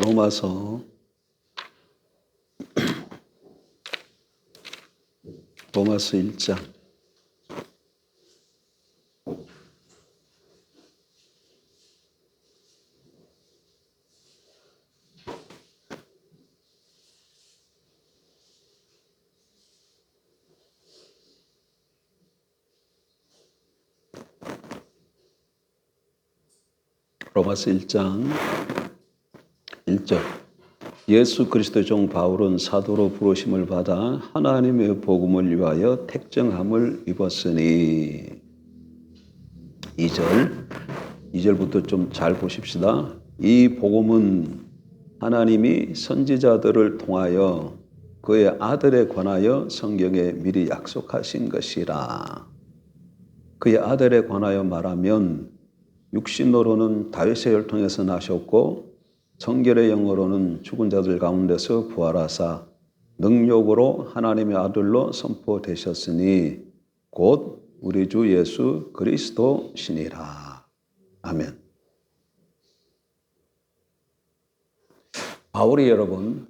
로마서 1장 로마서 1장 1절 예수 그리스도의 종 바울은 사도로 부르심을 받아 하나님의 복음을 위하여 택정함을 입었으니 2절부터 좀 잘 보십시다. 이 복음은 하나님이 선지자들을 통하여 그의 아들에 관하여 성경에 미리 약속하신 것이라. 그의 아들에 관하여 말하면 육신으로는 다윗의 혈통에서 나셨고 성결의 영으로는 죽은 자들 가운데서 부활하사 능력으로 하나님의 아들로 선포되셨으니 곧 우리 주 예수 그리스도시니라. 아멘. 바울이 여러분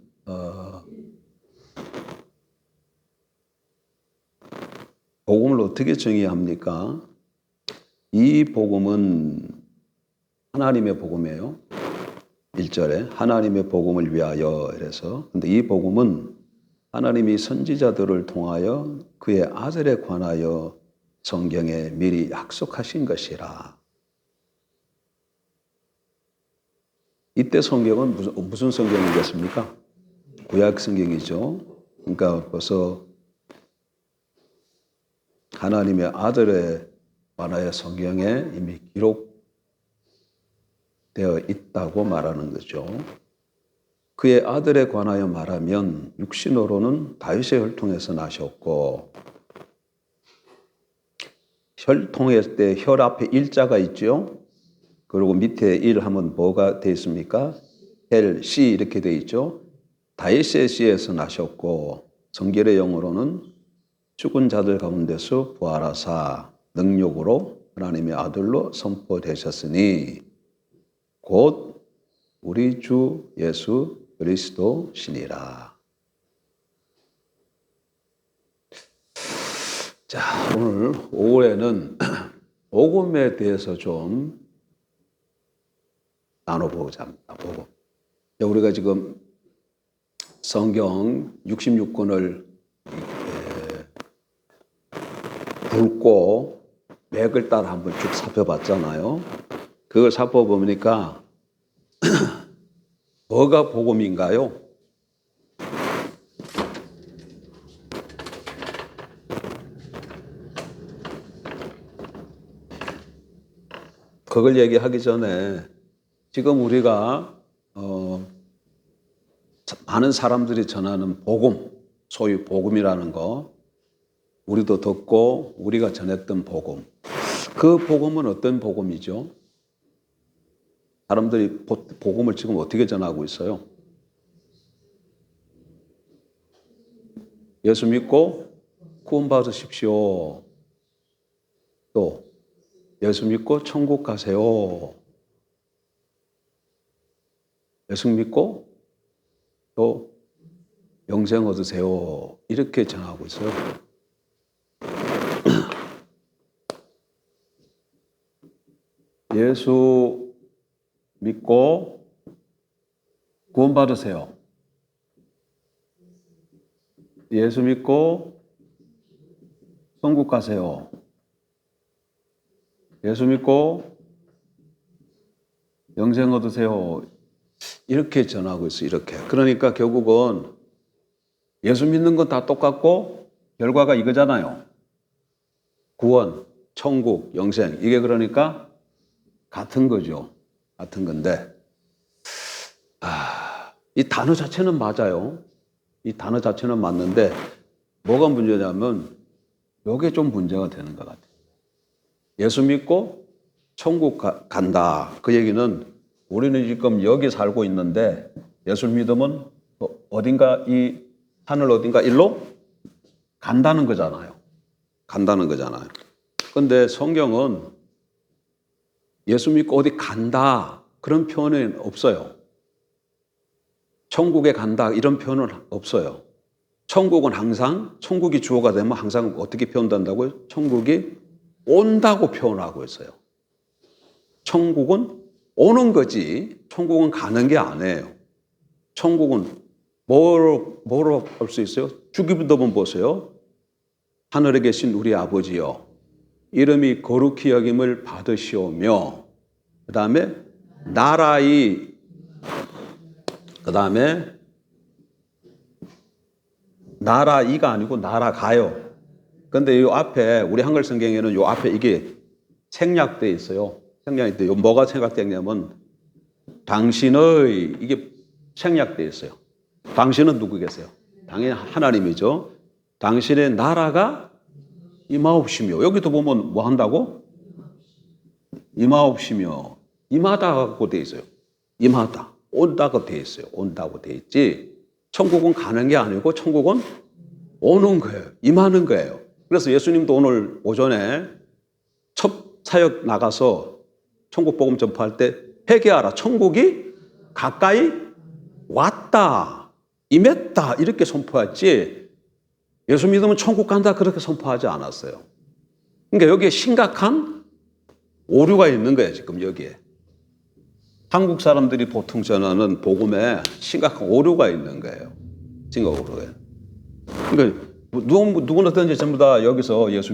복음을 어떻게 정의합니까? 이 복음은 하나님의 복음이에요. 1절에 하나님의 복음을 위하여 이래서. 근데 이 복음은 하나님이 선지자들을 통하여 그의 아들에 관하여 성경에 미리 약속하신 것이라. 이때 성경은 무슨 성경이겠습니까? 구약 성경이죠. 그러니까 벌써 하나님의 아들에 관하여 성경에 이미 기록되어 있다고 말하는 거죠. 그의 아들에 관하여 말하면 육신으로는 다윗의 혈통에서 나셨고, 혈통일 때 혈 앞에 일자가 있죠. 그리고 밑에 일 하면 뭐가 되어 있습니까? 헬, 씨 이렇게 되어 있죠. 다윗의 씨에서 나셨고 성결의 영으로는 죽은 자들 가운데서 부활하사 능력으로 하나님의 아들로 선포되셨으니 곧 우리 주 예수 그리스도시니라. 자, 오늘 오후에는 복음에 대해서 좀 나눠보고자 합니다. 복음. 우리가 지금 성경 66권을 굵고 맥을 따라 한번 쭉 살펴봤잖아요. 그걸 살펴보니까 뭐가 복음인가요? 그걸 얘기하기 전에 지금 우리가 많은 사람들이 전하는 복음, 소위 복음이라는 거, 우리도 듣고 우리가 전했던 복음. 그 복음은 어떤 복음이죠? 사람들이 복음을 지금 어떻게 전하고 있어요? 예수 믿고 구원받으십시오. 또 예수 믿고 천국 가세요. 예수 믿고 또 영생 얻으세요. 이렇게 전하고 있어요. 예수 믿고 구원받으세요. 예수 믿고 천국 가세요. 예수 믿고 영생 얻으세요. 이렇게 전하고 있어요. 이렇게. 그러니까 결국은 예수 믿는 건 다 똑같고 결과가 이거잖아요. 구원, 천국, 영생. 이게 그러니까 같은 거죠. 같은 건데 이 단어 자체는 맞아요. 이 단어 자체는 맞는데 뭐가 문제냐면 이게 좀 문제가 되는 것 같아요. 예수 믿고 천국 간다. 그 얘기는 우리는 지금 여기 살고 있는데 예수 믿으면 어딘가 이 하늘 어딘가 일로 간다는 거잖아요. 간다는 거잖아요. 그런데 성경은 예수 믿고 어디 간다 그런 표현은 없어요. 천국에 간다 이런 표현은 없어요. 천국은 항상 천국이 주어가 되면 항상 어떻게 표현된다고요? 천국이 온다고 표현하고 있어요. 천국은 오는 거지 천국은 가는 게 아니에요. 천국은 뭐로 할 수 있어요? 주기도문 보세요. 하늘에 계신 우리 아버지여 이름이 거룩히 여김을 받으시오며 그 다음에 나라이가 아니고 나라가요. 근데 이 앞에 우리 한글 성경에는 이 앞에 이게 생략되어 있어요. 생략이 돼. 뭐가 생략되냐면 당신의 이게 생략되어 있어요. 당신은 누구겠어요? 당연히 하나님이죠. 당신의 나라가 임하옵시며 여기도 보면 뭐 한다고? 임하옵시며 임하다고 돼 있어요. 임하다. 온다고 돼 있어요. 온다고 돼 있지. 천국은 가는 게 아니고 천국은 오는 거예요. 임하는 거예요. 그래서 예수님도 오늘 오전에 첫 사역 나가서 천국 복음 전파할 때 회개하라. 천국이 가까이 왔다. 임했다. 이렇게 선포했지. 예수 믿으면 천국 간다. 그렇게 선포하지 않았어요. 그러니까 여기에 심각한 오류가 있는 거예요. 지금 여기에. 한국 사람들이 보통 전하는 복음에 심각한 오류가 있는 거예요. 심각한 오류가. 그러니까 누구든지 전부 다 여기서 예수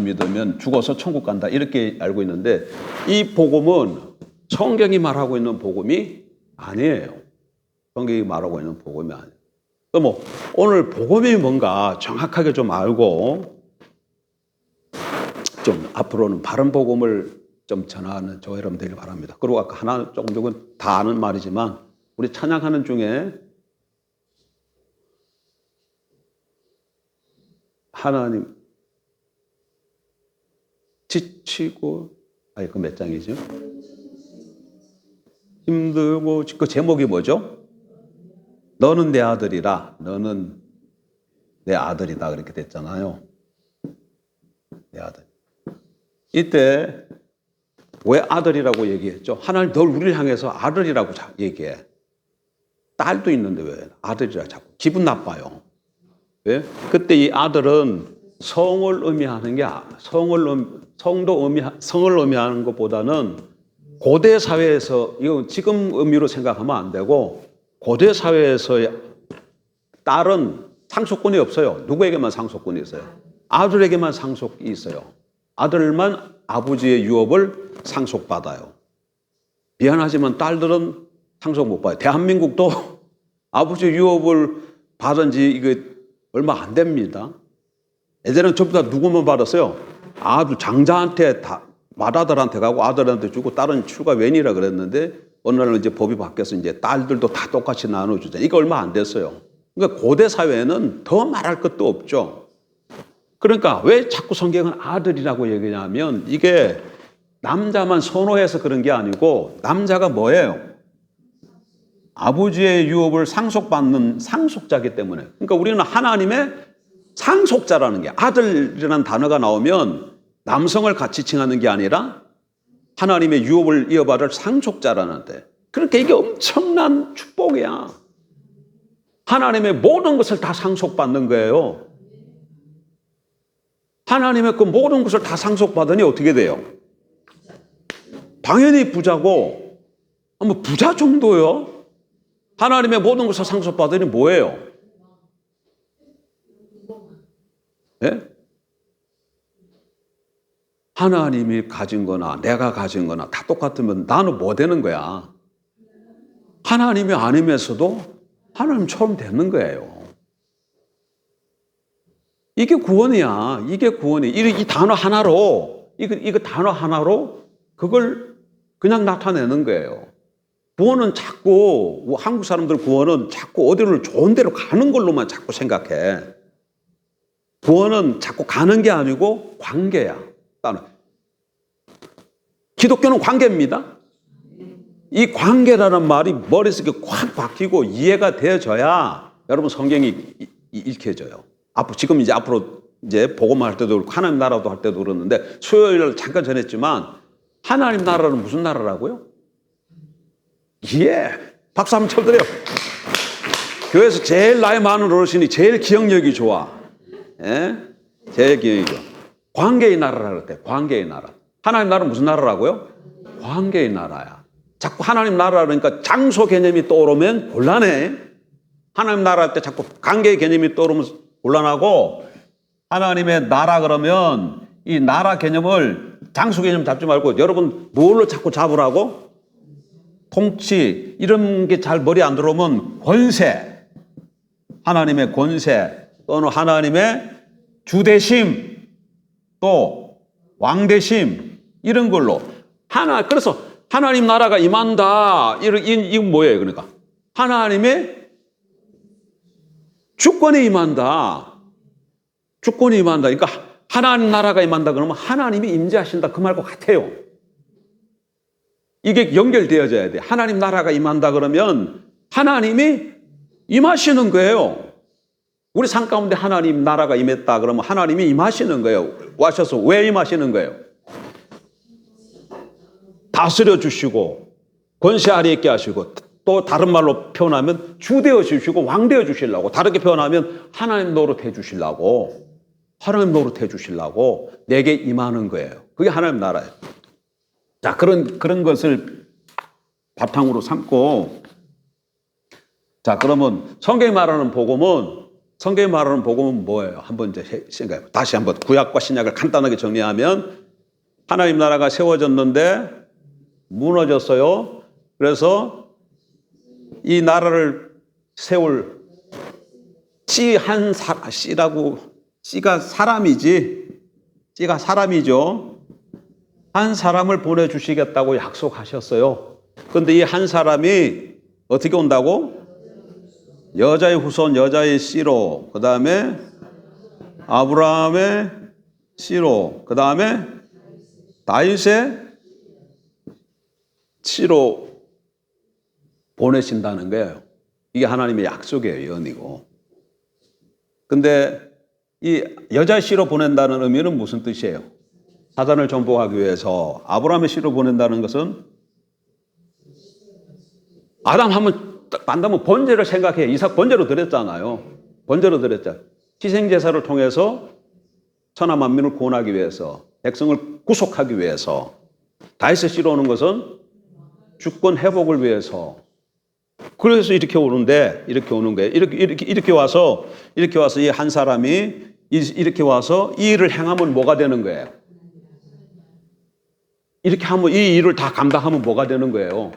믿으면 죽어서 천국 간다 이렇게 알고 있는데 이 복음은 성경이 말하고 있는 복음이 아니에요. 성경이 말하고 있는 복음이 아니에요. 또 뭐 오늘 복음이 뭔가 정확하게 좀 알고 좀 앞으로는 바른 복음을 좀 전하는 저 여러분 되길 바랍니다. 그리고 아까 하나 조금 다 아는 말이지만 우리 찬양하는 중에 하나님 지치고 그 몇 장이죠? 힘들고 그 제목이 뭐죠? 너는 내 아들이라 너는 내 아들이다 그렇게 됐잖아요. 내 아들. 이때 왜 아들이라고 얘기했죠? 하나님 널 우리를 향해서 아들이라고 얘기해. 딸도 있는데 왜 아들이라 자꾸 기분 나빠요. 왜? 그때 이 아들은 성을 의미하는 게 성을 의미하는 것보다는 고대 사회에서 이거 지금 의미로 생각하면 안 되고 고대 사회에서의 딸은 상속권이 없어요. 누구에게만 상속권이 있어요? 아들에게만 상속이 있어요. 아들만 아버지의 유업을 상속받아요. 미안하지만 딸들은 상속 못 받아요. 대한민국도 아버지의 유업을 받은 지 이거 얼마 안 됩니다. 예전에는 전부 다 누구만 받았어요? 아들 장자한테 맏아들한테 가고 아들한테 주고 딸은 출가 웬이라 그랬는데 어느 날은 이제 법이 바뀌어서 이제 딸들도 다 똑같이 나눠주자. 이거 얼마 안 됐어요. 그러니까 고대 사회에는 더 말할 것도 없죠. 그러니까 왜 자꾸 성경은 아들이라고 얘기하냐면 이게 남자만 선호해서 그런 게 아니고 남자가 뭐예요? 아버지의 유업을 상속받는 상속자이기 때문에. 그러니까 우리는 하나님의 상속자라는 게 아들이라는 단어가 나오면 남성을 같이 칭하는 게 아니라 하나님의 유업을 이어받을 상속자라는데 그러니까 이게 엄청난 축복이야. 하나님의 모든 것을 다 상속받는 거예요. 하나님의 그 모든 것을 다 상속받으니 어떻게 돼요? 당연히 부자고 뭐 부자 정도요. 하나님의 모든 것을 상속받으니 뭐예요? 네? 하나님이 가진 거나 내가 가진 거나 다 똑같으면 나는 뭐 되는 거야? 하나님이 아니면서도 하나님처럼 되는 거예요. 이게 구원이야. 이게 구원이. 이 단어 하나로, 이거 단어 하나로 그걸 그냥 나타내는 거예요. 구원은 자꾸, 한국 사람들 구원은 자꾸 어디를 좋은 데로 가는 걸로만 자꾸 생각해. 구원은 자꾸 가는 게 아니고 관계야. 기독교는 관계입니다. 이 관계라는 말이 머릿속에 콱 박히고 이해가 되어져야 여러분 성경이 읽혀져요. 지금 이제 앞으로 이제 복음을 할 때도 그렇고 하나님 나라도 할 때도 그러는데 수요일을 잠깐 전했지만 하나님 나라는 무슨 나라라고요? 예, 박수 한번 쳐드려요. 교회에서 제일 나이 많은 어르신이 제일 기억력이 좋아. 예? 제일 기억력이 좋아. 관계의 나라라 그랬대. 관계의 나라. 하나님 나라는 무슨 나라라고요? 관계의 나라야. 자꾸 하나님 나라 그러니까 장소 개념이 떠오르면 곤란해. 하나님 나라 할 때 자꾸 관계의 개념이 떠오르면 곤란하고, 하나님의 나라 그러면 이 나라 개념을 장소 개념 잡지 말고 여러분 뭘로 자꾸 잡으라고? 통치, 이런 게 잘 머리 안 들어오면 권세, 하나님의 권세 또는 하나님의 주대심 또 왕대심, 이런 걸로 그래서 하나님 나라가 임한다, 이건 뭐예요? 그러니까 하나님의 주권이 임한다. 주권이 임한다. 그러니까 하나님 나라가 임한다 그러면 하나님이 임재하신다, 그 말과 같아요. 이게 연결되어져야 돼. 하나님 나라가 임한다 그러면 하나님이 임하시는 거예요. 우리 삶 가운데 하나님 나라가 임했다 그러면 하나님이 임하시는 거예요. 와셔서 왜 임하시는 거예요? 다스려 주시고 권세 아래 있게 하시고, 또 다른 말로 표현하면 주되어 주시고 왕되어 주시려고, 다르게 표현하면 하나님 노릇해 주시려고, 하나님 노릇해 주시려고 내게 임하는 거예요. 그게 하나님 나라예요. 자, 그런 것을 바탕으로 삼고, 자, 그러면 성경이 말하는 복음은 뭐예요? 한번 이제 생각해. 다시 한번 구약과 신약을 간단하게 정리하면, 하나님 나라가 세워졌는데 무너졌어요. 그래서 이 나라를 세울 씨가 사람이죠. 한 사람을 보내주시겠다고 약속하셨어요. 그런데 이 한 사람이 어떻게 온다고? 여자의 후손, 여자의 씨로, 그 다음에 아브라함의 씨로, 그 다음에 다윗의 씨로 보내신다는 거예요. 이게 하나님의 약속이에요, 예언이고. 근데 이 여자의 씨로 보낸다는 의미는 무슨 뜻이에요? 사단을 정복하기 위해서 아브라함의 씨로 보낸다는 것은, 아담 하면 만나면 번제를 생각해. 이삭 번제로 드렸잖아요. 번제로 드렸잖아요. 희생제사를 통해서 천하 만민을 구원하기 위해서, 백성을 구속하기 위해서. 다윗의 씨로 오는 것은 주권 회복을 위해서. 그래서 이렇게 오는데, 이렇게 오는 거예요. 이렇게 와서 이 한 사람이 이렇게 와서 이 일을 행하면 뭐가 되는 거예요? 이렇게 하면, 이 일을 다 감당하면 뭐가 되는 거예요?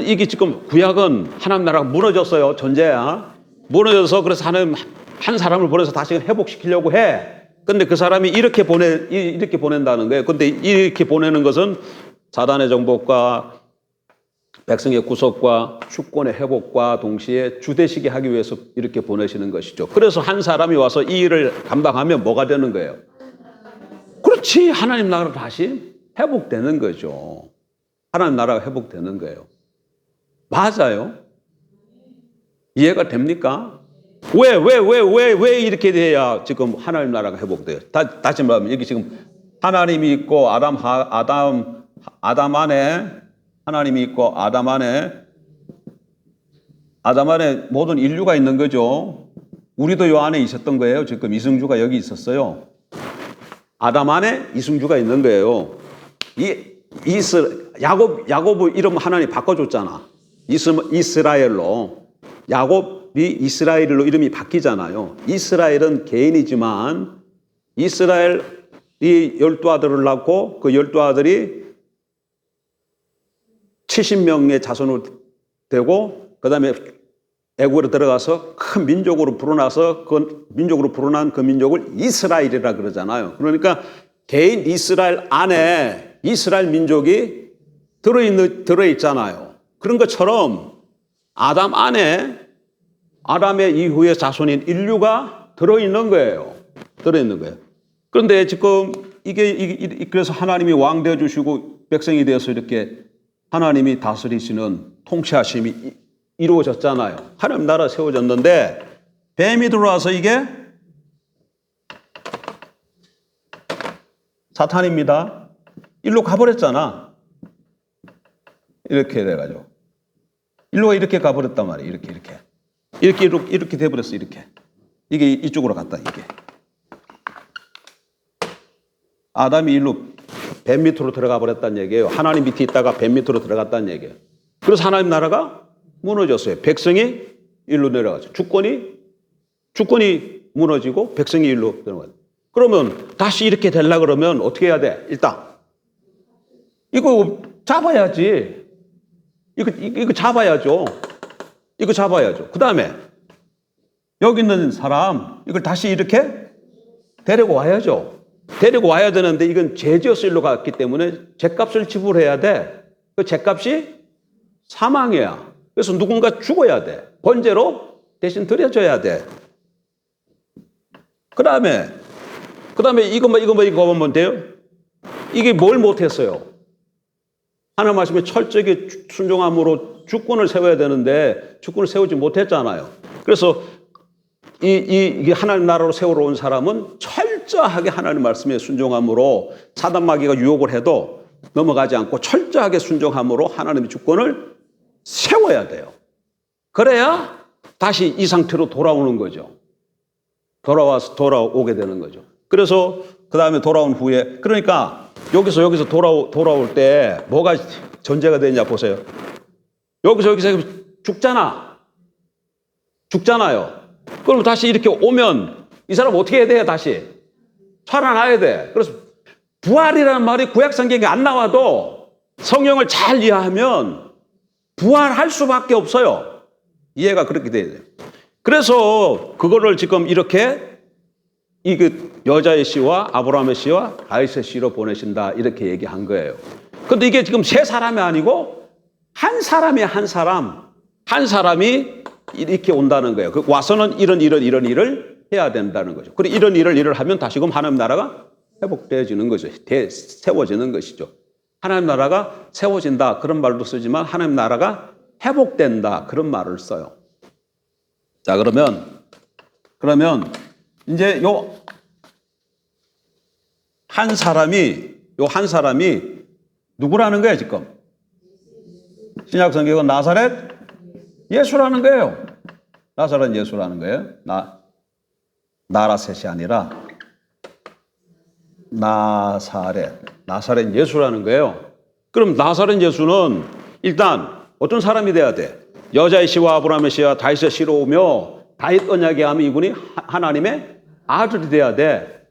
이게 지금 구약은 하나님 나라가 무너졌어요. 존재야. 무너져서, 그래서 하나님 한 사람을 보내서 다시 회복시키려고 해. 근데 그 사람이 이렇게 보낸다는 거예요. 근데 이렇게 보내는 것은 사단의 정복과 백성의 구속과 주권의 회복과 동시에 주되시게 하기 위해서 이렇게 보내시는 것이죠. 그래서 한 사람이 와서 이 일을 감당하면 뭐가 되는 거예요? 그렇지. 하나님 나라가 다시 회복되는 거죠. 하나님 나라가 회복되는 거예요. 맞아요. 이해가 됩니까? 왜 이렇게 돼야 지금 하나님 나라가 회복돼요? 다시 말하면, 여기 지금 하나님이 있고 아담 안에, 하나님이 있고 아담 안에 모든 인류가 있는 거죠. 우리도 요 안에 있었던 거예요. 지금 이승주가 여기 있었어요. 아담 안에 이승주가 있는 거예요. 야곱 이름 하나님 바꿔줬잖아. 이스라엘로. 야곱이 이스라엘로 이름이 바뀌잖아요. 이스라엘은 개인이지만 이스라엘이 12아들을 낳고 그 12아들이 70명의 자손으로 되고, 그 다음에 애국으로 들어가서 큰 민족으로 불어나서 그 민족으로 불어난 그 민족을 이스라엘이라 그러잖아요. 그러니까 개인 이스라엘 안에 이스라엘 민족이 들어있잖아요. 그런 것처럼 아담 안에 아담의 이후의 자손인 인류가 들어있는 거예요. 그런데 지금 그래서 하나님이 왕 되어 주시고 백성이 되어서 이렇게 하나님이 다스리시는 통치하심이 이루어졌잖아요. 하나님 나라 세워졌는데 뱀이 들어와서, 이게 사탄입니다. 일로 가버렸잖아. 이렇게 돼가지고 인류가 이렇게 가버렸단 말이에요. 이렇게 돼버렸어. 이게 이쪽으로 갔다. 이게 아담이 일로 뱀 밑으로 들어가 버렸다는 얘기예요. 하나님 밑에 있다가 뱀 밑으로 들어갔다는 얘기예요. 그래서 하나님 나라가 무너졌어요. 백성이 일로 내려가죠. 주권이 무너지고 백성이 일로 내려가죠. 그러면 다시 이렇게 되려 그러면 어떻게 해야 돼? 일단 이거 잡아야지. 이거 잡아야죠. 그 다음에 여기 있는 사람 이걸 다시 이렇게 데리고 와야죠. 데리고 와야 되는데 이건 죄지어서 일로 갔기 때문에 죄값을 지불해야 돼. 그 죄값이 사망이야. 그래서 누군가 죽어야 돼. 번제로 대신 드려줘야 돼. 그 다음에 이거 보면 돼요. 이게 뭘 못했어요? 하나님 말씀에 철저하게 순종함으로 주권을 세워야 되는데 주권을 세우지 못했잖아요. 그래서 이 하나님 나라로 세우러 온 사람은 철저하게 하나님 말씀에 순종함으로 사단 마귀가 유혹을 해도 넘어가지 않고 철저하게 순종함으로 하나님의 주권을 세워야 돼요. 그래야 다시 이 상태로 돌아오는 거죠. 돌아오게 되는 거죠. 그래서 그 다음에 돌아온 후에 그러니까 여기서 돌아올 때 뭐가 전제가 되냐 보세요. 여기서 죽잖아요. 그럼 다시 이렇게 오면 이 사람 어떻게 해야 돼요? 다시 살아나야 돼. 그래서 부활이라는 말이 구약 성경에 안 나와도 성경을 잘 이해하면 부활할 수밖에 없어요. 이해가 그렇게 돼야 돼요. 그래서 그거를 지금 이렇게 여자의 씨와 아브라함의 씨와 다윗의 씨로 보내신다 이렇게 얘기한 거예요. 근데 이게 지금 세 사람이 아니고 한 사람이 이렇게 온다는 거예요. 와서는 이런 일을 해야 된다는 거죠. 그리고 이런 일을 하면 다시금 하나님 나라가 회복되어지는 거죠. 세워지는 것이죠. 하나님 나라가 세워진다 그런 말도 쓰지만 하나님 나라가 회복된다 그런 말을 써요. 자 그러면 이제 요 한 사람이 누구라는 거예요 지금? 신약 성경은 나사렛 예수라는 거예요. 나사렛 예수라는 거예요. 나라셋이 아니라 나사렛 예수라는 거예요. 그럼 나사렛 예수는 일단 어떤 사람이 돼야 돼? 여자의 씨와 아브라함의 씨와 다윗의 씨로 오며 다윗 언약에 하면 이분이 하나님의 아들이 돼야 돼.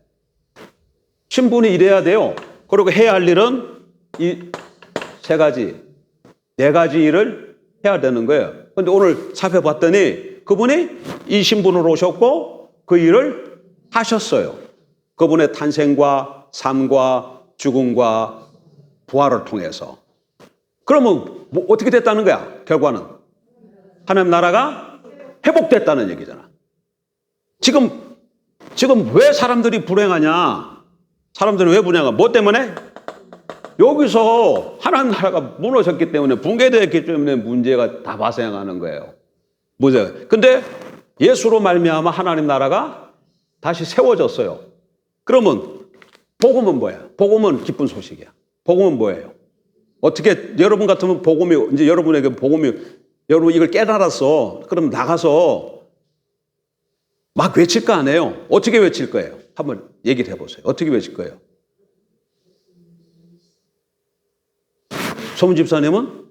신분이 이래야 돼요. 그리고 해야 할 일은 이 네 가지 일을 해야 되는 거예요. 그런데 오늘 살펴봤더니 그분이 이 신분으로 오셨고 그 일을 하셨어요. 그분의 탄생과 삶과 죽음과 부활을 통해서. 그러면 뭐 어떻게 됐다는 거야? 결과는 하나님 나라가 회복됐다는 얘기잖아. 지금 왜 사람들이 불행하냐? 사람들은 왜 불행하냐? 뭐 때문에? 여기서 하나님 나라가 무너졌기 때문에 붕괴되었기 때문에 문제가 다 발생하는 거예요. 뭐죠? 근데 예수로 말미암아 하나님 나라가 다시 세워졌어요. 그러면 복음은 뭐야? 복음은 기쁜 소식이야. 복음은 뭐예요? 어떻게 여러분 같으면 이제 여러분에게 여러분 이걸 깨달았어. 그럼 나가서 막 외칠 거 아니에요? 어떻게 외칠 거예요? 한번 얘기를 해보세요. 어떻게 외칠 거예요? 소문 집사님은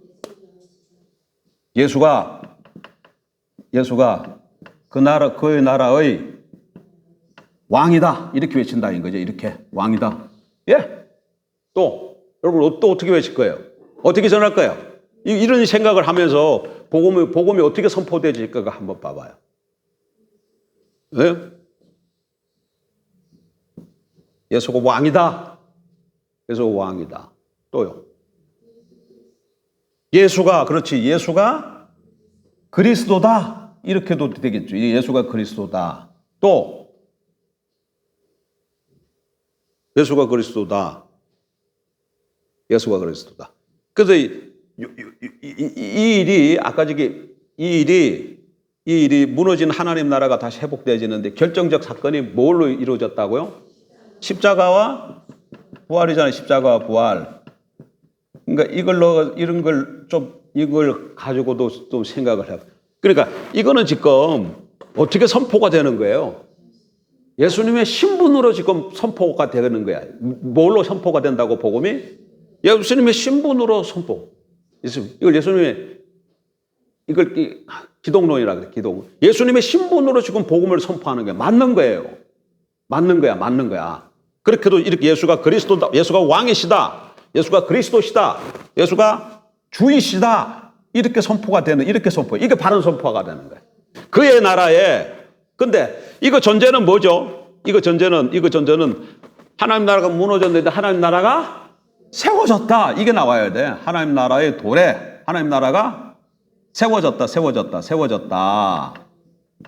예수가 그의 나라의 왕이다 이렇게 외친다는 거죠. 이렇게 왕이다. 예? 여러분 또 어떻게 외칠 거예요? 어떻게 전할 거예요? 이런 생각을 하면서 복음이 어떻게 선포되질까 한번 봐봐요. 네? 예수가 왕이다. 예수가 왕이다. 또요. 예수가 그리스도다. 이렇게도 되겠죠. 예수가 그리스도다. 또 예수가 그리스도다. 그래서 이 일이 무너진 하나님 나라가 다시 회복되어지는데 결정적 사건이 뭘로 이루어졌다고요? 십자가와 부활이잖아요. 십자가와 부활. 그러니까 이런 걸 좀 이걸 가지고도 좀 생각을 해. 그러니까 이거는 지금 어떻게 선포가 되는 거예요? 예수님의 신분으로 지금 선포가 되는 거야. 뭘로 선포가 된다고 복음이? 예수님의 신분으로 선포. 이걸 예수님의 이걸 기독론이라 그래. 기독. 예수님의 신분으로 지금 복음을 선포하는 게 맞는 거예요. 맞는 거야. 그렇게도 이렇게 예수가 그리스도다, 예수가 왕이시다, 예수가 그리스도시다, 예수가 주이시다 이렇게 선포가 되는 이렇게 선포. 이게 바른 선포가 되는 거예요. 그의 나라에. 근데 이거 전제는 뭐죠? 이거 전제는 하나님 나라가 무너졌는데 하나님 나라가 세워졌다. 이게 나와야 돼. 하나님 나라의 도래. 하나님 나라가 세워졌다.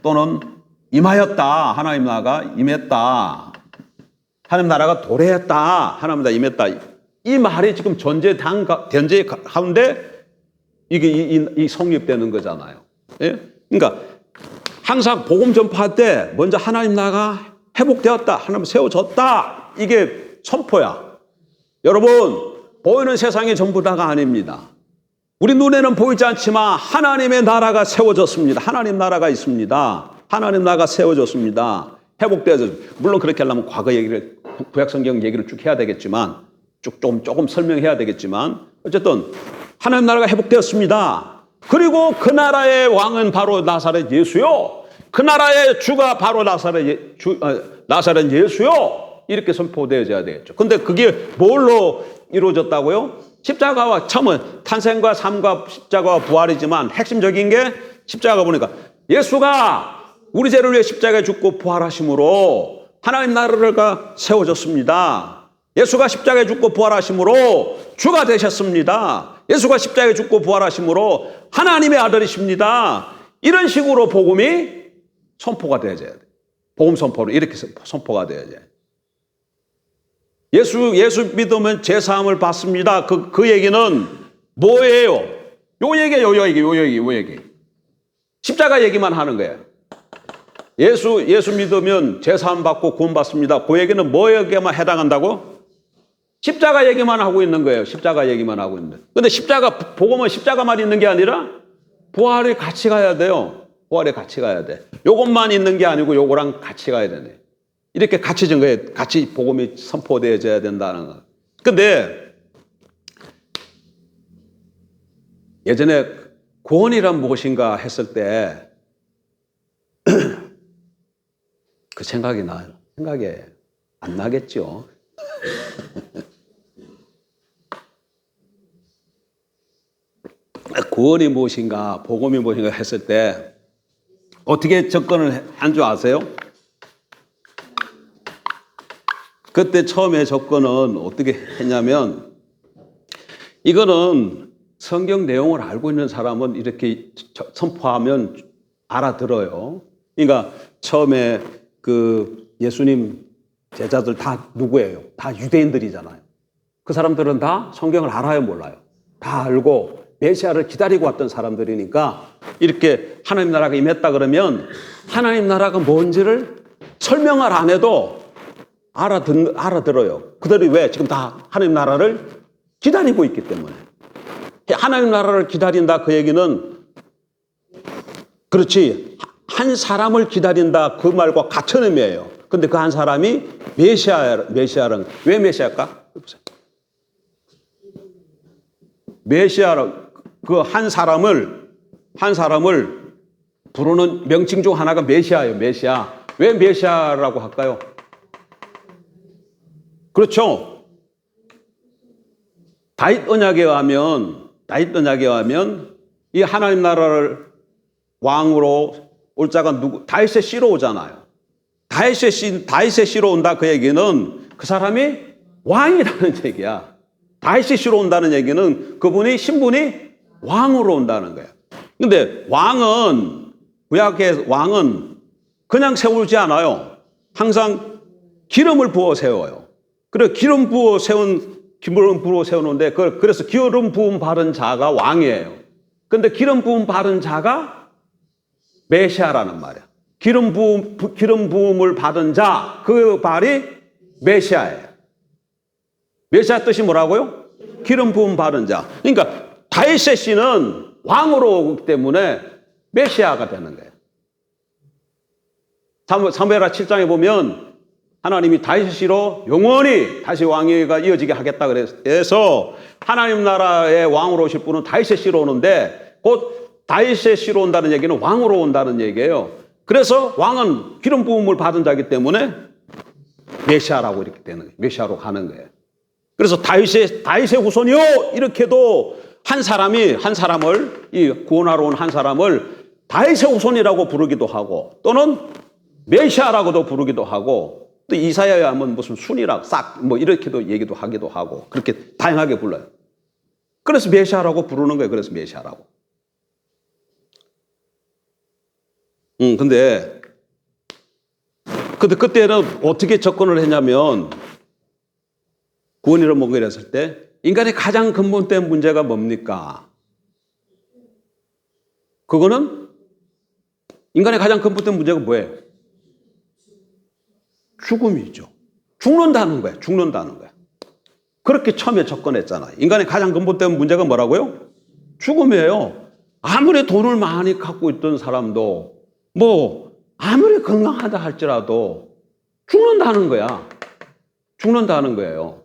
또는 임하였다. 하나님 나라가 임했다. 하나님 나라가 도래했다. 하나님 나라가 임했다. 이 말이 지금 전제 가운데 이게 성립되는 거잖아요. 예? 그러니까 항상 복음 전파할 때 먼저 하나님 나라가 회복되었다. 하나님 세워졌다. 이게 선포야. 여러분, 보이는 세상이 전부 다가 아닙니다. 우리 눈에는 보이지 않지만 하나님의 나라가 세워졌습니다. 하나님 나라가 있습니다. 하나님 나라가 세워졌습니다. 회복되어졌습니다. 물론 그렇게 하려면 과거 얘기를, 구약성경 얘기를 쭉 해야 되겠지만, 조금 설명해야 되겠지만, 어쨌든 하나님 나라가 회복되었습니다. 그리고 그 나라의 왕은 바로 나사렛 예수요. 그 나라의 주가 바로 나사렛 예수요. 이렇게 선포되어져야 되겠죠. 근데 그게 뭘로 이루어졌다고요? 십자가와, 처음은 탄생과 삶과 십자가와 부활이지만 핵심적인 게 십자가 보니까 예수가 우리 죄를 위해 십자가에 죽고 부활하심으로 하나님 나라가 세워졌습니다. 예수가 십자가에 죽고 부활하심으로 주가 되셨습니다. 예수가 십자가에 죽고 부활하심으로 하나님의 아들이십니다. 이런 식으로 복음이 선포가 되어져야 돼. 복음 선포로 이렇게 선포가 되어져야 돼. 예수 믿으면 죄사함을 받습니다. 그 얘기는 뭐예요? 요 얘기. 십자가 얘기만 하는 거예요. 예수 믿으면 죄사함 받고 구원 받습니다. 그 얘기는 뭐에게만 해당한다고? 십자가 얘기만 하고 있는 거예요. 십자가 얘기만 하고 있는. 근데 복음은 십자가만 있는 게 아니라 부활이 같이 가야 돼요. 부활이 같이 가야 돼. 요것만 있는 게 아니고 요거랑 같이 가야 되네. 이렇게 같이 증거해, 같이 복음이 선포되어져야 된다는 거. 근데 예전에 구원이란 무엇인가 했을 때 그 생각이 나요. 생각이 안 나겠죠. 구원이 무엇인가, 복음이 무엇인가 했을 때 어떻게 접근을 한 줄 아세요? 그때 처음에 접근은 어떻게 했냐면, 이거는 성경 내용을 알고 있는 사람은 이렇게 선포하면 알아들어요. 그러니까 처음에 그 예수님 제자들 다 누구예요? 다 유대인들이잖아요. 그 사람들은 다 성경을 알아요, 몰라요? 다 알고 메시아를 기다리고 왔던 사람들이니까 이렇게 하나님 나라가 임했다 그러면 하나님 나라가 뭔지를 설명을 안 해도 알아들어요. 그들이 왜? 지금 다 하나님 나라를 기다리고 있기 때문에. 하나님 나라를 기다린다 그 얘기는, 그렇지, 한 사람을 기다린다 그 말과 같은 의미예요. 근데 그 한 사람이 메시아는 왜 메시아일까? 메시아는 그 한 사람을 부르는 명칭 중 하나가 메시아예요. 메시아. 왜 메시아라고 할까요? 그렇죠. 다윗 언약에 의하면 이 하나님 나라를 왕으로 올 자가 누구? 다윗의 씨로 오잖아요. 다윗의 씨로 온다 그 얘기는 그 사람이 왕이라는 얘기야. 다윗의 씨로 온다는 얘기는 그분이 신분이 왕으로 온다는 거예요. 근데 구약의 왕은 그냥 세우지 않아요. 항상 기름을 부어 세워요. 그래, 기름 부어 세우는데, 그래서 기름 부음 바른 자가 왕이에요. 근데 기름 부음 바른 자가 메시아라는 말이야. 기름 부음을 받은 자, 그 말이 메시아예요. 메시아 뜻이 뭐라고요? 기름 부음 받은 자. 그러니까 다윗의 씨는 왕으로 오기 때문에 메시아가 되는 거예요. 사무엘하 7장에 보면 하나님이 다윗의 씨로 영원히 다시 왕위가 이어지게 하겠다 그래서 하나님 나라의 왕으로 오실 분은 다윗의 씨로 오는데 곧 다윗의 씨로 온다는 얘기는 왕으로 온다는 얘기예요. 그래서 왕은 기름 부음을 받은 자이기 때문에 메시아라고 이렇게 되는 거예요. 메시아로 가는 거예요. 그래서 다윗의 후손이요 이렇게도 한 사람을 이 구원하러 온 한 사람을 다윗의 후손이라고 부르기도 하고 또는 메시아라고도 부르기도 하고 또 이사야에 하면 무슨 순이라고 싹 이렇게도 얘기도 하기도 하고 그렇게 다양하게 불러요. 그래서 메시아라고 부르는 거예요. 그래서 메시아라고. 근데 그때는 어떻게 접근을 했냐면 구원이라 뭔가 이랬을 때 인간의 가장 근본된 문제가 뭡니까? 그거는 인간의 가장 근본된 문제가 뭐예요? 죽음이죠. 죽는다는 거예요. 죽는다는 거예요. 그렇게 처음에 접근했잖아요. 인간의 가장 근본된 문제가 뭐라고요? 죽음이에요. 아무리 돈을 많이 갖고 있던 사람도 아무리 건강하다 할지라도 죽는다는 거야. 죽는다는 거예요.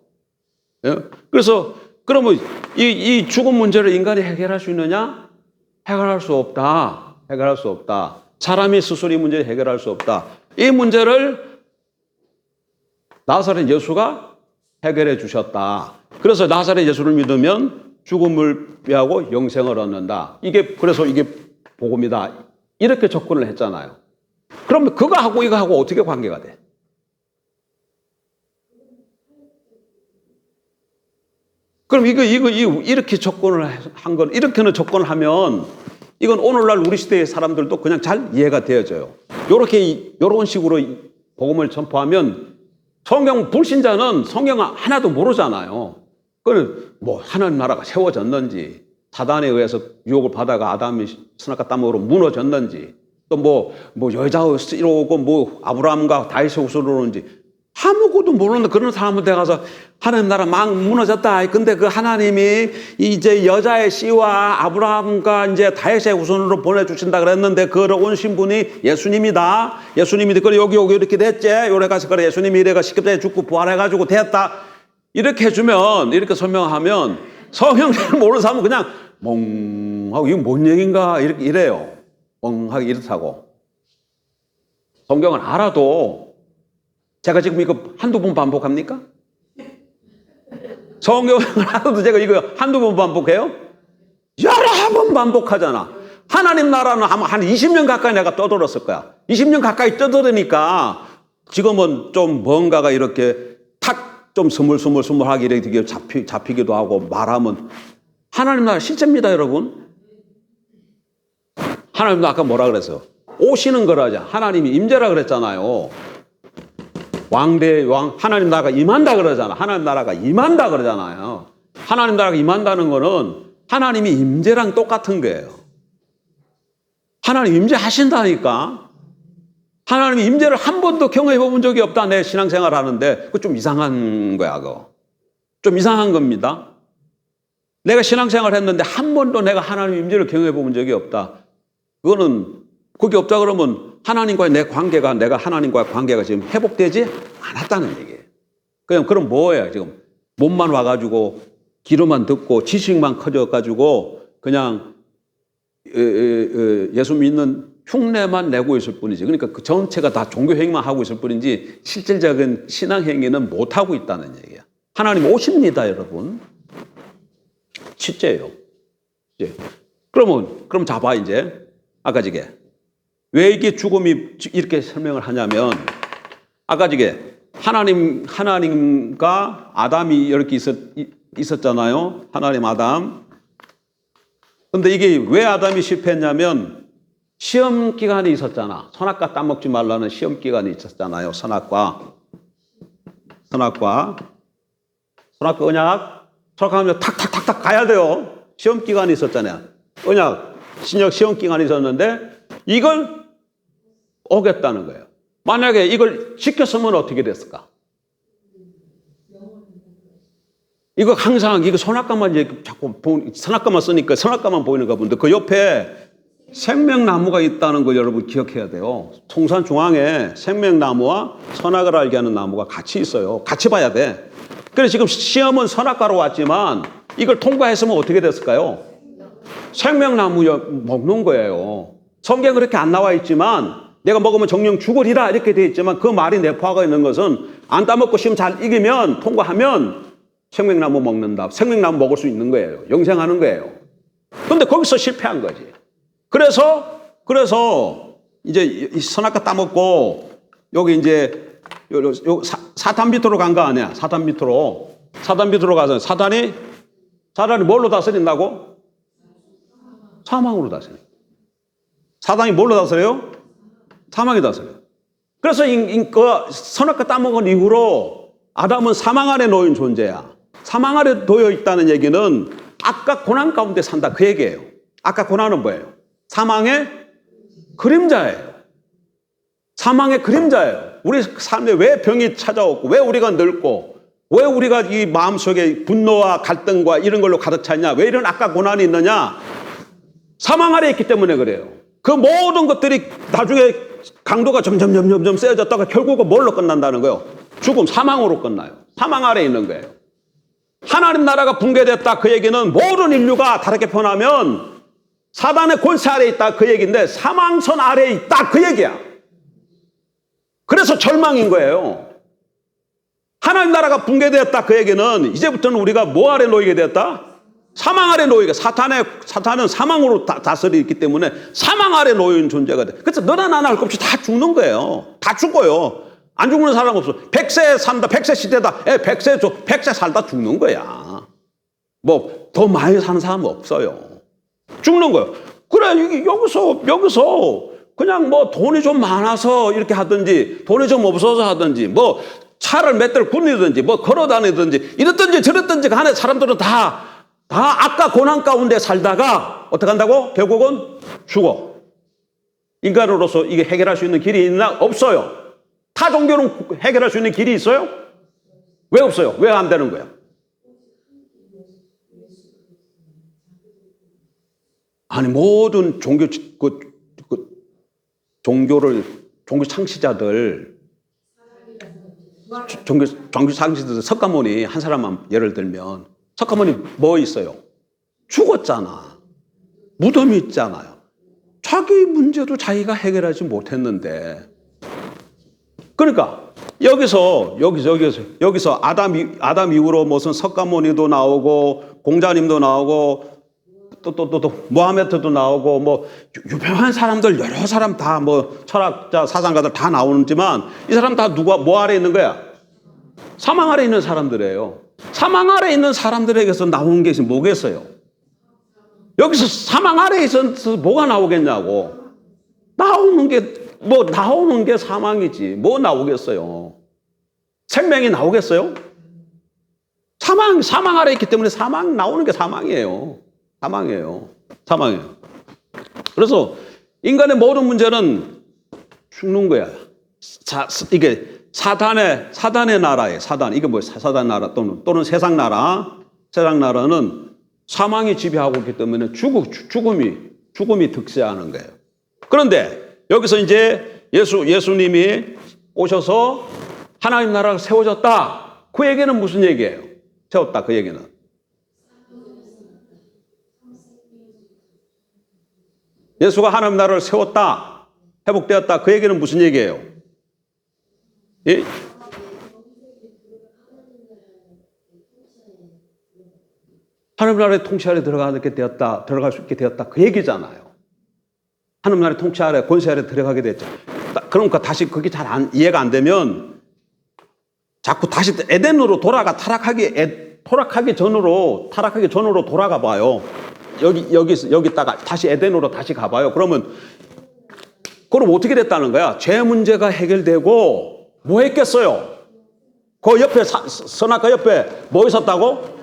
예? 그래서 그러면 이 죽음 문제를 인간이 해결할 수 있느냐? 해결할 수 없다. 해결할 수 없다. 사람이 스스로 이 문제를 해결할 수 없다. 이 문제를 나사렛 예수가 해결해 주셨다. 그래서 나사렛 예수를 믿으면 죽음을 피하고 영생을 얻는다. 그래서 이게 복음이다. 이렇게 접근을 했잖아요. 그러면 그거하고 이거하고 어떻게 관계가 돼? 그럼 이렇게 접근을 한 건, 이렇게는 접근을 하면 이건 오늘날 우리 시대의 사람들도 그냥 잘 이해가 되어져요. 요런 식으로 복음을 전파하면 불신자는 성경 하나도 모르잖아요. 하나님 나라가 세워졌는지, 사단에 의해서 유혹을 받아가 아담이 선악과 따먹으로 무너졌는지, 또 여자가 이러고 아브라함과 다윗의 후손으로 오는지, 아무것도 모르는 그런 사람한테 가서 하나님 나라 막 무너졌다. 근데 그 하나님이 이제 여자의 씨와 아브라함과 이제 다윗의 후손으로 보내주신다 그랬는데 그걸 오신 분이 예수님이다. 예수님이 그래 여기 이렇게 됐지. 요래 가서 그래 예수님이 이래가 십자가에 죽고 부활해가지고 됐다. 이렇게 해주면 이렇게 설명하면 성경 잘 모르는 사람은 그냥 멍하고 이거 뭔 얘기인가 이래요. 멍하게 이렇다고. 성경을 알아도 제가 지금 이거 한두 번 반복합니까? 성경을 알아도 제가 이거 한두 번 반복해요? 여러 번 반복하잖아. 하나님 나라는 아마 한 20년 가까이 내가 떠들었을 거야. 20년 가까이 떠들으니까 지금은 좀 뭔가가 이렇게 탁 좀 스물스물하게 이렇게 잡히기도 하고 말하면 하나님 나라 실제입니다, 여러분. 하나님도 아까 뭐라 그랬어요? 오시는 거라자. 하나님이 임재라 그랬잖아요. 하나님 나라가 임한다 그러잖아. 하나님 나라가 임한다 그러잖아요. 하나님 나라가 임한다는 거는 하나님이 임재랑 똑같은 거예요. 하나님 임재하신다니까. 하나님이 임재를 한 번도 경험해 본 적이 없다. 내 신앙생활 하는데 그거 좀 이상한 거야. 그거 좀 이상한 겁니다. 내가 신앙생활 했는데 한 번도 내가 하나님 임재를 경험해 본 적이 없다. 그게 없다 그러면 하나님과의 내가 하나님과의 관계가 지금 회복되지 않았다는 얘기예요. 그럼 뭐예요? 지금 몸만 와가지고 귀로만 듣고 지식만 커져가지고 그냥 예수 믿는 흉내만 내고 있을 뿐이지. 그러니까 그 전체가 다 종교 행위만 하고 있을 뿐이지 실질적인 신앙 행위는 못 하고 있다는 얘기야. 하나님 오십니다, 여러분. 진짜예요. 그럼 잡아 이제 아까 저게. 왜 이게 죽음이 이렇게 설명을 하냐면 아까 저게 하나님과 아담이 이렇게 있었잖아요. 하나님 아담. 근데 이게 왜 아담이 실패했냐면 시험 기간이 있었잖아. 선악과 따먹지 말라는 시험 기간이 있었잖아요. 선악과 언약. 선악하면 탁탁탁탁 가야 돼요. 시험 기간이 있었잖아요. 언약, 신약 시험 기간이 있었는데 이걸 오겠다는 거예요. 만약에 이걸 지켰으면 어떻게 됐을까? 이거 항상 이거 선악과만 이제 자꾸 선악과만 쓰니까 선악과만 보이는가 본데 그 옆에 생명나무가 있다는 걸 여러분 기억해야 돼요. 통산 중앙에 생명나무와 선악을 알게 하는 나무가 같이 있어요. 같이 봐야 돼. 그래서 지금 시험은 선악과로 왔지만 이걸 통과했으면 어떻게 됐을까요? 생명나무 먹는 거예요. 성경에 그렇게 안 나와 있지만 내가 먹으면 정령 죽으리라 이렇게 되어 있지만 그 말이 내포하고 있는 것은 안 따먹고 시험 잘 이기면 통과하면 생명나무 먹는다. 생명나무 먹을 수 있는 거예요. 영생하는 거예요. 그런데 거기서 실패한 거지. 그래서 이제 이 선악과 따먹고 여기 이제 사탄 밑으로 간 거 아니야. 사탄 밑으로 가서 사단이 뭘로 다스린다고? 사망으로 다스려. 사단이 뭘로 다스려요? 사망이 다스려요. 그래서 그 선악과 따먹은 이후로 아담은 사망 아래 놓인 존재야. 사망 아래 놓여 있다는 얘기는 악과 고난 가운데 산다 그 얘기예요. 악과 고난은 뭐예요? 사망의 그림자예요. 사망의 그림자예요. 우리 삶에 왜 병이 찾아왔고 왜 우리가 늙고 왜 우리가 이 마음속에 분노와 갈등과 이런 걸로 가득 찼냐? 왜 이런 악과 고난이 있느냐? 사망 아래 있기 때문에 그래요. 그 모든 것들이 나중에 강도가 점점 세져졌다가 결국은 뭘로 끝난다는 거예요? 죽음, 사망으로 끝나요. 사망 아래 있는 거예요. 하나님 나라가 붕괴됐다 그 얘기는 모든 인류가 다르게 표현하면 사단의 권세 아래 있다 그 얘기인데 사망선 아래에 있다 그 얘기야. 그래서 절망인 거예요. 하나님 나라가 붕괴되었다 그 얘기는 이제부터는 우리가 뭐 아래 놓이게 되었다? 사망 아래 놓이게. 사탄은 사망으로 다스리기 때문에 사망 아래 놓인 존재가 돼. 그래서 너나 나나 할 것 없이 다 죽는 거예요. 다 죽어요. 안 죽는 사람 없어. 100세 산다. 100세 시대다. 100세 살다 죽는 거야. 뭐 더 많이 사는 사람은 없어요. 죽는 거예요. 그래 여기서 그냥 뭐 돈이 좀 많아서 이렇게 하든지 돈이 좀 없어서 하든지 뭐 차를 몇 대를 굴리든지 뭐 걸어 다니든지 이랬든지 저랬든지 간에 사람들은 다 악과 고난 가운데 살다가 어떻게 한다고? 결국은 죽어. 인간으로서 이게 해결할 수 있는 길이 있나? 없어요. 타 종교는 해결할 수 있는 길이 있어요? 왜 없어요? 왜 안 되는 거야? 아니 모든 종교 창시자들 종교 창시자들 석가모니 한 사람만 예를 들면 석가모니 뭐 있어요? 죽었잖아. 무덤이 있잖아요. 자기 문제도 자기가 해결하지 못했는데 그러니까 여기서 아담 이후로 무슨 석가모니도 나오고 공자님도 나오고 또 모하메트도 나오고 뭐 유명한 사람들 여러 사람 다 뭐 철학자 사상가들 다 나오지만 이 사람 다 뭐 아래 있는 거야? 사망 아래 있는 사람들이에요. 사망 아래 있는 사람들에게서 나오는 게 뭐겠어요? 여기서 사망 아래에 있어서 뭐가 나오겠냐고. 나오는 게 사망이지. 뭐 나오겠어요? 생명이 나오겠어요? 사망 아래에 있기 때문에 나오는 게 사망이에요. 사망이에요. 그래서 인간의 모든 문제는 죽는 거야. 이게 사단의 나라에 이게 뭐 사단 나라 또는 세상 나라는 사망이 지배하고 있기 때문에 죽음이 득세하는 거예요. 그런데 여기서 이제 예수님이 오셔서 하나님 나라가 세워졌다. 그 얘기는 무슨 얘기예요? 세웠다 그 얘기는. 예수가 하나님 나라를 세웠다. 회복되었다. 그 얘기는 무슨 얘기예요? 예? 하나님 나라의 통치 아래 들어갈 수 있게 되었다. 그 얘기잖아요. 하나님 나라의 통치 아래, 권세 아래 들어가게 됐죠. 그러니까 다시 그게 잘 이해가 안 되면 자꾸 다시 에덴으로 타락하기 전으로 돌아가 봐요. 여기다가 다시 에덴으로 다시 가봐요. 그럼 어떻게 됐다는 거야? 죄 문제가 해결되고 뭐 했겠어요? 그 옆에 선악과 옆에 뭐 있었다고?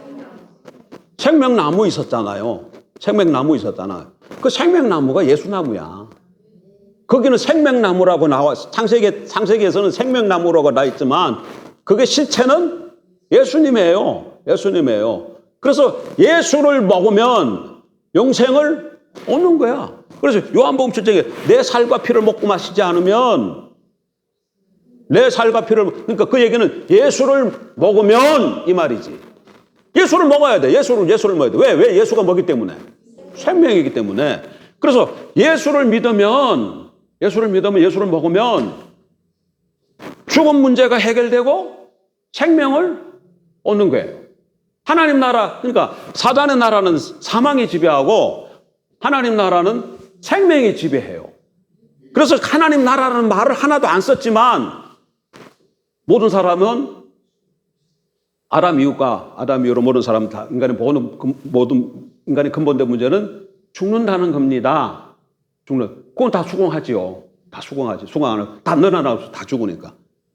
생명나무 있었잖아요. 그 생명나무가 예수나무야. 거기는 생명나무라고 나와. 창세기에서는 생명나무라고 나와 있지만 그게 실체는 예수님이에요. 예수님이에요. 그래서 예수를 먹으면 영생을 얻는 거야. 그래서 요한복음 7장에 내 살과 피를 먹고 마시지 않으면 내 살과 피를, 그러니까 그 얘기는 예수를 먹으면 이 말이지. 예수를 먹어야 돼. 예수를 먹어야 돼. 왜 예수가 먹기 때문에? 생명이기 때문에. 그래서 예수를 믿으면 예수를 먹으면 죽음 문제가 해결되고 생명을 얻는 거예요. 하나님 나라, 그러니까 사단의 나라는 사망이 지배하고 하나님 나라는 생명이 지배해요. 그래서 하나님 나라라는 말을 하나도 안 썼지만 모든 사람은 아담 이후로 모든 사람 다 모든 인간의 근본된 문제는 죽는다는 겁니다. 그건 다 수긍하지요. 다 수긍하지. 수긍 안 하고 다 늘어나서 다 죽으니까.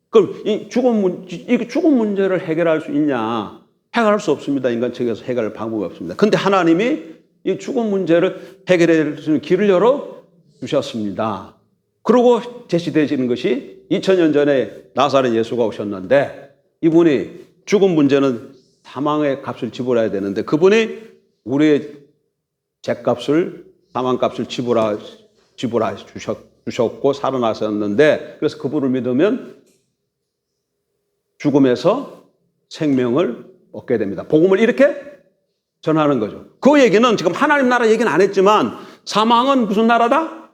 그럼 이 죽음 문제를 해결할 수 있냐? 해결할 수 없습니다. 인간 측에서 해결할 방법이 없습니다. 근데 하나님이 이 죽음 문제를 해결할 수 있는 길을 열어 주셨습니다. 그리고 제시되시는 것이 2000년 전에 나사렛 예수가 오셨는데 이분이 죽음 문제는 사망의 값을 지불해야 되는데 그분이 우리의 죄값을, 사망값을 지불해 주셨고 살아나셨는데 그래서 그분을 믿으면 죽음에서 생명을 얻게 됩니다. 복음을 이렇게 전하는 거죠. 그 얘기는 지금 하나님 나라 얘기는 안 했지만 사망은 무슨 나라다?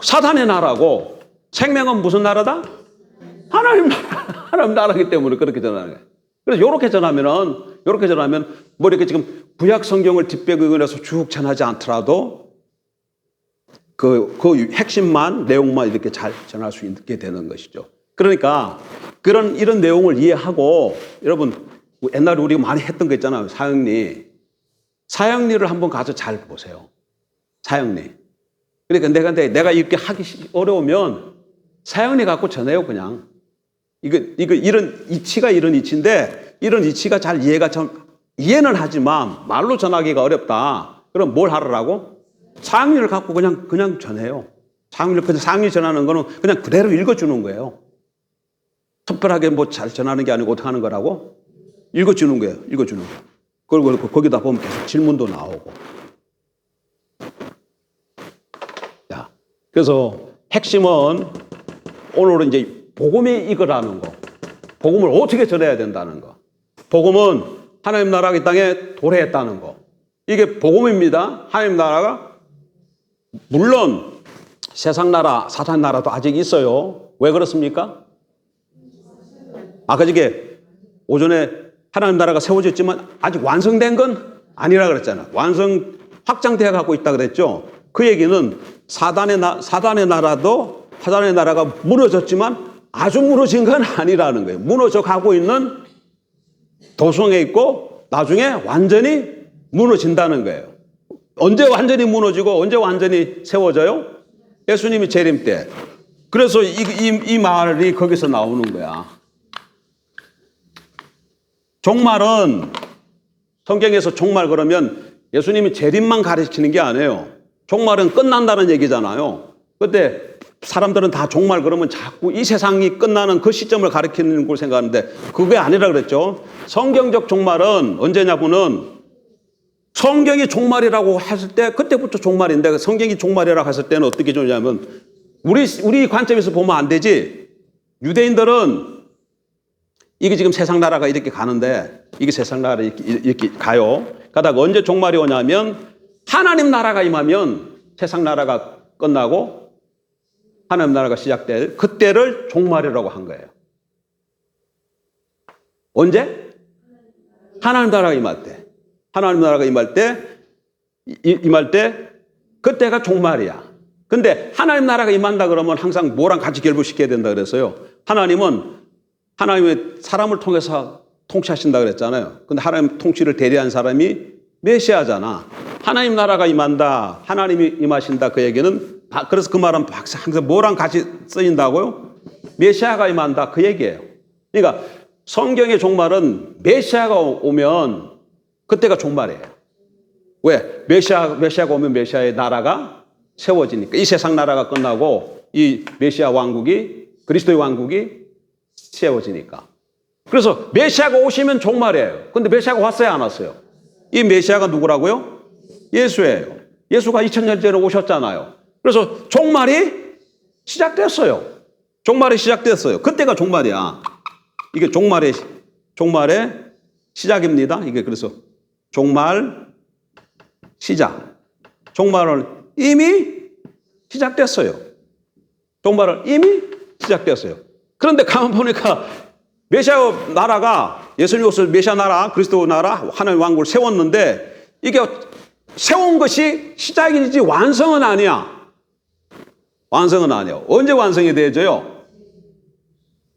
사단의 나라고 생명은 무슨 나라다? 하나님 나라이기 때문에 그렇게 전하는 거예요. 그래서 이렇게 전하면 뭐 이렇게 지금 구약 성경을 뒷배경에서 쭉 전하지 않더라도 그 핵심만 내용만 이렇게 잘 전할 수 있게 되는 것이죠. 그러니까 이런 내용을 이해하고 여러분 옛날에 우리가 많이 했던 거 있잖아요. 사형리를 한번 가서 잘 보세요. 사형리. 그러니까 내가 이렇게 하기 어려우면 사형리 갖고 전해요, 그냥. 이런 이치가 이런 이치인데 이런 이치가 잘 이해는 하지만 말로 전하기가 어렵다. 그럼 뭘 하라고? 사형리를 갖고 그냥 전해요. 사형리 전하는 거는 그냥 그대로 읽어주는 거예요. 특별하게 뭐 잘 전하는 게 아니고 어떻게 하는 거라고? 읽어주는 거예요. 그리고 거기다 보면 계속 질문도 나오고. 자, 그래서 핵심은 오늘은 이제 복음이 이거라는 거. 복음을 어떻게 전해야 된다는 거. 복음은 하나님 나라가 이 땅에 도래했다는 거. 이게 복음입니다. 하나님 나라가 물론 세상 나라, 사탄 나라도 아직 있어요. 왜 그렇습니까? 아까 저게 오전에 하나님 나라가 세워졌지만 아직 완성된 건 아니라 그랬잖아. 확장되어 갖고 있다 그랬죠. 그 얘기는 사단의 나라가 무너졌지만 아주 무너진 건 아니라는 거예요. 무너져 가고 있는 도성에 있고 나중에 완전히 무너진다는 거예요. 언제 완전히 무너지고 언제 완전히 세워져요? 예수님이 재림 때. 그래서 이 말이 거기서 나오는 거야. 종말은 성경에서 종말 그러면 예수님이 재림만 가르치는 게 아니에요. 종말은 끝난다는 얘기잖아요. 그때 사람들은 다 종말 그러면 자꾸 이 세상이 끝나는 그 시점을 가리키는 걸 생각하는데 그게 아니라 그랬죠. 성경적 종말은 언제냐고는 성경이 종말이라고 했을 때 그때부터 종말인데 성경이 종말이라고 했을 때는 어떻게 좋냐면 우리 관점에서 보면 안 되지. 유대인들은 이게 지금 세상 나라가 이렇게 가는데 이게 세상 나라가 이렇게 가요. 가다가 언제 종말이 오냐면 하나님 나라가 임하면 세상 나라가 끝나고 하나님 나라가 시작될 그때를 종말이라고 한 거예요. 언제? 하나님 나라가 임할 때. 하나님 나라가 임할 때 그때가 종말이야. 근데 하나님 나라가 임한다 그러면 항상 뭐랑 같이 결부시켜야 된다 그랬어요. 하나님의 사람을 통해서 통치하신다 그랬잖아요. 근데 하나님 통치를 대리한 사람이 메시아잖아. 하나님 나라가 임한다. 하나님이 임하신다. 그 얘기는 그래서 그 말은 항상 뭐랑 같이 쓰인다고요? 메시아가 임한다. 그 얘기예요. 그러니까 성경의 종말은 메시아가 오면 그때가 종말이에요. 왜? 메시아가 오면 메시아의 나라가 세워지니까. 이 세상 나라가 끝나고 이 메시아 왕국이 그리스도의 왕국이 세워지니까. 그래서 메시아가 오시면 종말이에요. 근데 메시아가 왔어요, 안 왔어요? 이 메시아가 누구라고요? 예수예요. 예수가 2000년 전에 오셨잖아요. 그래서 종말이 시작됐어요. 종말이 시작됐어요. 그때가 종말이야. 이게 종말의 시작입니다. 이게 그래서 종말 시작. 종말은 이미 시작됐어요. 종말은 이미 시작됐어요. 그런데 가만 보니까 메시아 나라가 예수님 없어 메시아 나라, 그리스도 나라, 하나님 왕국을 세웠는데 이게 세운 것이 시작이지 완성은 아니야. 완성은 아니야. 언제 완성이 되죠요?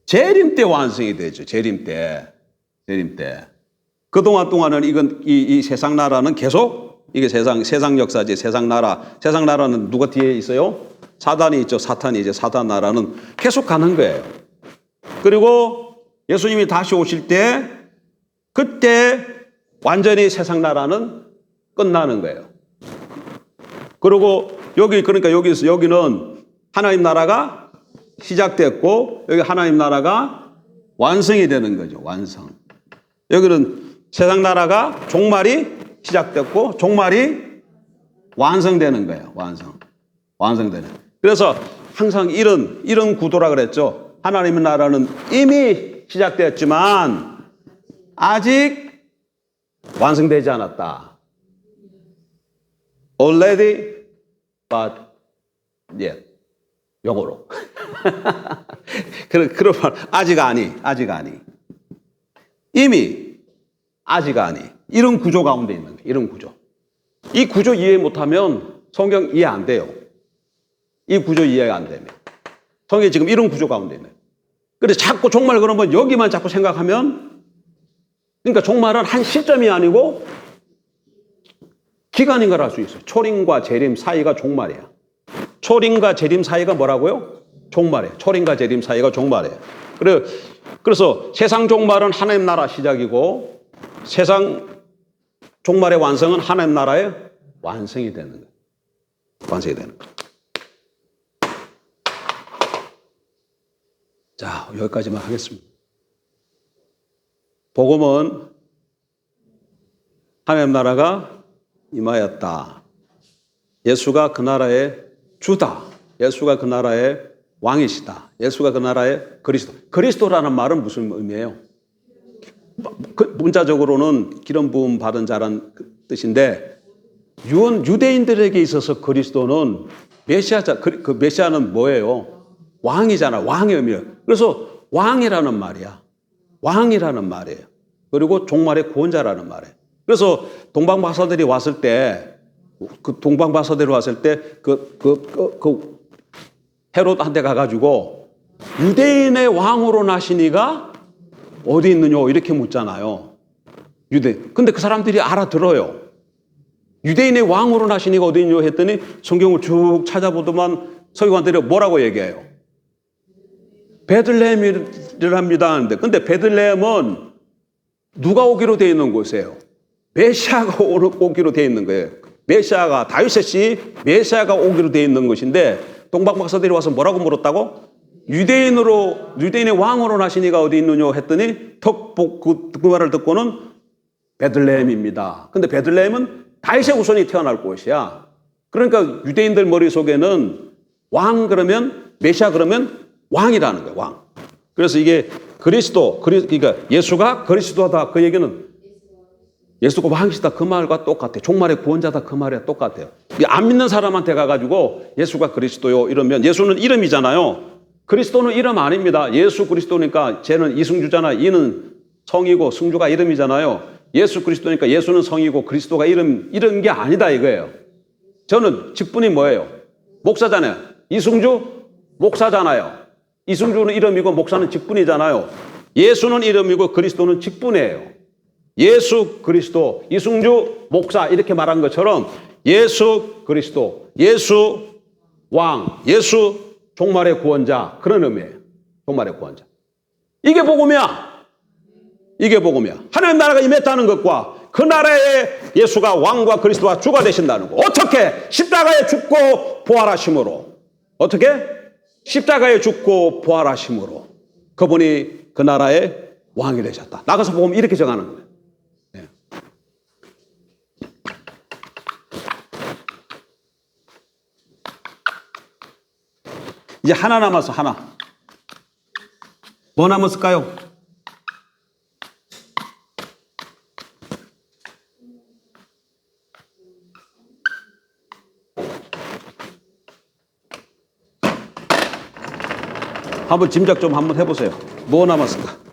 재림 때 완성이 되죠. 재림 때. 재림 때. 그동안 동안은 이건 이 세상 나라는 계속 이게 세상 역사지. 세상 나라는 누가 뒤에 있어요? 사단이 있죠. 사탄이 이제 사단 나라는 계속 가는 거예요. 그리고 예수님이 다시 오실 때 그때 완전히 세상 나라는 끝나는 거예요. 그리고 그러니까 여기는 하나님 나라가 시작됐고 여기 하나님 나라가 완성이 되는 거죠. 완성. 여기는 세상 나라가 종말이 시작됐고 종말이 완성되는 거예요. 완성되는. 그래서 항상 이런 구도라 그랬죠. 하나님의 나라는 이미 시작되었지만 아직 완성되지 않았다. Already, but yet. 영어로. 그런 말, 아직 아니. 이미, 아직 아니. 이런 구조 가운데 있는 거예요. 이런 구조. 이 구조 이해 못하면 성경 이해 안 돼요. 이 구조 이해가 안 되면. 성경이 지금 이런 구조 가운데 있는 거예요. 그래서 자꾸 종말 그러면 여기만 자꾸 생각하면 그러니까 종말은 한 시점이 아니고 기간인 걸 알 수 있어요. 초림과 재림 사이가 종말이야. 초림과 재림 사이가 뭐라고요? 종말이에요. 초림과 재림 사이가 종말이에요. 그래서 세상 종말은 하나님 나라 시작이고 세상 종말의 완성은 하나님 나라의 완성이 되는 거예요. 완성이 되는 거예요. 자, 여기까지만 하겠습니다. 복음은 하나님 나라가 임하였다. 예수가 그 나라의 주다. 예수가 그 나라의 왕이시다. 예수가 그 나라의 그리스도. 그리스도라는 말은 무슨 의미예요? 문자적으로는 기름 부음 받은 자라는 뜻인데 유대인들에게 있어서 그리스도는 메시아자. 그 메시아는 뭐예요? 왕이잖아. 왕의 의미예요. 그래서 왕이라는 말이야. 왕이라는 말이에요. 그리고 종말의 구원자라는 말이에요. 그래서 동방박사들이 왔을 때 헤롯한테 가가지고 유대인의 왕으로 나시니가 어디 있느냐 이렇게 묻잖아요. 근데 그 사람들이 알아들어요. 유대인의 왕으로 나시니가 어디 있느냐 했더니 성경을 쭉 찾아보더만 서기관들이 뭐라고 얘기해요? 베들레헴이랍니다 하는데 근데 베들레헴은 누가 오기로 되어 있는 곳이에요? 메시아가 오기로 되어 있는 거예요. 메시아가 다윗의 메시아가 오기로 되어 있는 것인데 동방박사들이 와서 뭐라고 물었다고? 유대인의 왕으로 나시니가 어디 있느냐 했더니 그 말을 듣고는 베들레헴입니다. 근데 베들레헴은 다윗의 후손이 태어날 곳이야. 그러니까 유대인들 머릿속에는 왕 그러면 메시아 그러면 왕이라는 거예요. 왕. 그래서 이게 그러니까 예수가 그리스도다 그 얘기는 예수가 왕이시다 그 말과 똑같아요. 종말의 구원자다 그 말이랑 똑같아요. 안 믿는 사람한테 가가지고 예수가 그리스도요 이러면 예수는 이름이잖아요. 그리스도는 이름 아닙니다. 예수 그리스도니까 쟤는 이승주잖아. 이는 성이고 승주가 이름이잖아요. 예수 그리스도니까 예수는 성이고 그리스도가 이런 게 아니다 이거예요. 저는 직분이 뭐예요? 목사잖아요. 이승주 목사잖아요. 이승주는 이름이고 목사는 직분이잖아요. 예수는 이름이고 그리스도는 직분이에요. 예수 그리스도, 이승주 목사 이렇게 말한 것처럼 예수 그리스도, 예수 왕, 예수 종말의 구원자 그런 의미예요. 종말의 구원자. 이게 복음이야. 이게 복음이야. 하나님 나라가 임했다는 것과 그 나라에 예수가 왕과 그리스도가 주가 되신다는 거. 어떻게? 십자가에 죽고 부활하심으로. 어떻게? 십자가에 죽고 부활하심으로. 그분이 그 나라의 왕이 되셨다. 나가서 보면 이렇게 정하는 거예요. 네. 이제 하나 남았어, 하나. 뭐 남았을까요? 한번 짐작 좀 한번 해보세요. 뭐 남았을까?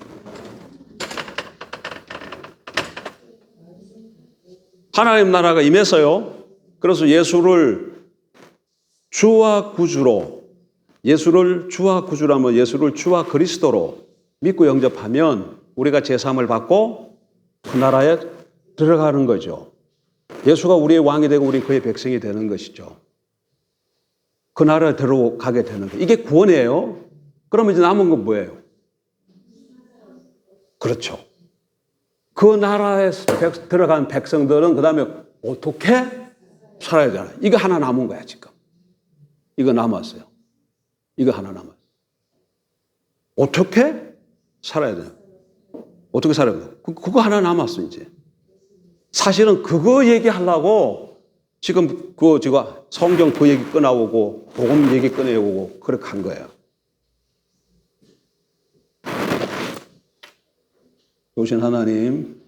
하나님 나라가 임했어요. 그래서 예수를 주와 구주로, 예수를 주와 구주라면 예수를 주와 그리스도로 믿고 영접하면 우리가 제3을 받고 그 나라에 들어가는 거죠. 예수가 우리의 왕이 되고 우리 그의 백성이 되는 것이죠. 그 나라에 들어가게 되는 거예요. 이게 구원이에요. 그러면 이제 남은 건 뭐예요? 그렇죠. 그 나라에 들어간 백성들은 그 다음에 어떻게 살아야 되나? 이거 하나 남은 거야, 지금. 이거 남았어요. 이거 하나 남았어요. 어떻게 살아야 되나? 어떻게 살아야 되나? 그거 하나 남았어, 이제. 사실은 그거 얘기하려고 지금 제가 성경 그 얘기 꺼나오고, 복음 얘기 꺼내오고, 그렇게 한 거예요. 좋으신 하나님,